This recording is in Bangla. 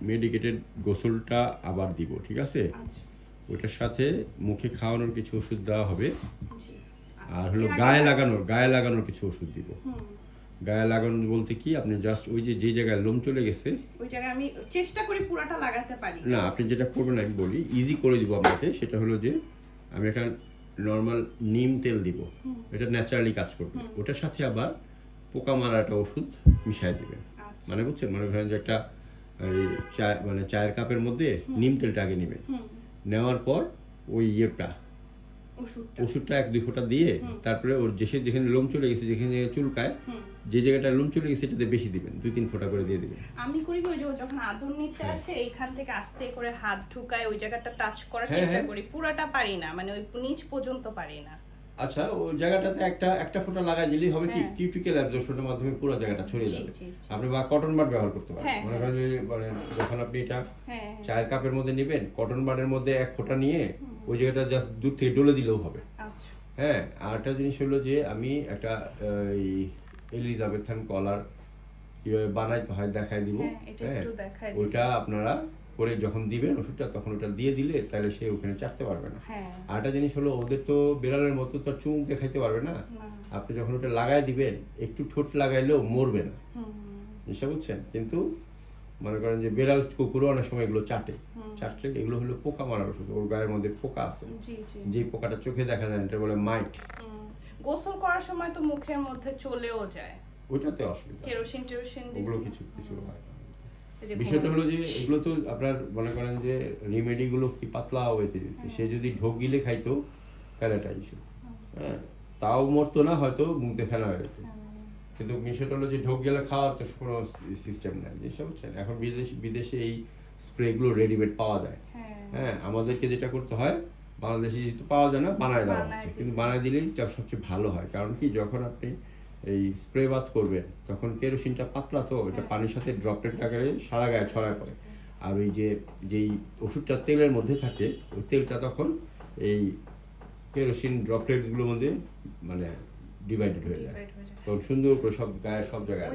মেডিকেটেড গোসলটা আবার দিব, ঠিক আছে? আচ্ছা ওটার সাথে মুখে খাওয়ানোর কিছু ওষুধ দেওয়া হবে, জি আর হলো এর আগে গায়ে লাগানোর কিছু ওষুধ দিব। গায়ে লাগানো বলতে কি, আপনি জাস্ট ওই যে জায়গায় লোম চলে গেছে ওই জায়গায় আমি চেষ্টা করি পুরাটা লাগাতে পারি না, আপনি যেটা করবেন আমি বলি, ইজি করে দিব আপনাকে। সেটা হলো যে আমি একটা নর্মাল নিম তেল দিব, এটা ন্যাচারালি কাজ করবে। ওটার সাথে আবার পোকা মারা একটা ওষুধ মিশাই দিবেন। আচ্ছা মানে বুঝছেন, মনে করেন যে একটা এই মানে চায়ের কাপের মধ্যে নিম তেলটা আগে নেবেন, নেওয়ার পর ওই ওষুধটা 1-2 ফোঁটা দিয়ে তারপরে ওর যেখানে লোম চলে গেছে, যেখানে চুলকায়, যে জায়গাটা লোম চলে গেছে এটাতে বেশি দিবেন, 2-3 ফোঁটা করে দিয়ে দিবেন। আমি করি ওই যে যখন আদর নিতে আসে এইখান থেকে আস্তে করে হাত ঢুকায় ওই জায়গাটা টাচ করার চেষ্টা করি, পুরাটা পারি না, মানে ওই নিচ পর্যন্ত পারি না। আচ্ছা, ওই জায়গাটাতে একটা ফোঁটা লাগাই দিলেই হবে কি, কিউটিক্যাল অ্যাবজর্পশনের মাধ্যমে পুরো জায়গাটা ছড়িয়ে যাবে। আপনি বা কটন বাড ব্যবহার করতে পারেন। মনে করেন যে মানে যখন আপনি এটা চায়ের কাপের মধ্যে নেবেন, কটন বাডের মধ্যে 1 ফোঁটা নিয়ে ওই জায়গাটা জাস্ট দুধ থেকে ডলে দিলেও হবে। আচ্ছা হ্যাঁ, আর একটা জিনিস হলো যে আমি একটা এই এলিজাবেথান কলার কিভাবে বানাইতে হয় দেখাই দিব। হ্যাঁ, ওইটা আপনারা করে যখন দিবেন ওষুধটা, তখন ওটা দিয়ে দিলে তাহলে সে ওখানে চাটতে পারবে না। আর একটা জিনিস হলো, ওদের তো বিড়ালের মতো তো চুমুক দিয়ে খাইতে পারবে না। আপনি যখন ওটা লাগাই দিবেন, একটু ঠোঁট লাগাইলেও মরবে না, বুঝতে বুঝছেন? কিন্তু মনে করেন যে বিড়াল কুকুরও অনেক সময় এগুলো চাটলে এগুলো হলো পোকা মারার ওষুধ। ওর গায়ের মধ্যে পোকা আছে, যে পোকাটা চোখে দেখা যায় না, এটা বলে মাইট। গোসল করার সময় তো মুখের মধ্যে চলেও যায়, ওইটাতে অসুবিধা, কেরোসিন ওগুলো কিছু হয় না। বিষয়টা হলো যে এগুলো তো আপনার মনে করেন যে রিমেডি গুলো কি পাতলা হইতে দিচ্ছে, সে যদি ঢোক গিলে খাইতো তাহলে এটা ইস্যু। হ্যাঁ, তাও মরতো না, হয়তো মুখে ফেলা হয়ে যেত। কিন্তু বিষয়টা হলো যে ঢোক গেলে খাওয়ার তো কোনো সিস্টেম নেই, জিনিসটা বুঝছেন? এখন বিদেশে এই স্প্রে গুলো রেডিমেড পাওয়া যায়। হ্যাঁ, আমাদেরকে যেটা করতে হয়, বাংলাদেশে যেহেতু পাওয়া যায় না, বানায় দেওয়া হচ্ছে। কিন্তু বানায় দিলেই সবচেয়ে ভালো হয়। কারণ কি, যখন আপনি এই স্প্রে বাথ করবেন তখন কেরোসিনটা পাতলা, তো এটা পানির সাথে ড্রপলেট আকারে সারা গায়ে ছড়ায় পড়ে। আর ওই যেই ওষুধটা তেলের মধ্যে থাকে, ওই তেলটা তখন এই কেরোসিন ড্রপলেটগুলোর মধ্যে মানে ডিভাইডেড হয়ে যায়, তখন সুন্দর করে সব গায়ে সব জায়গায়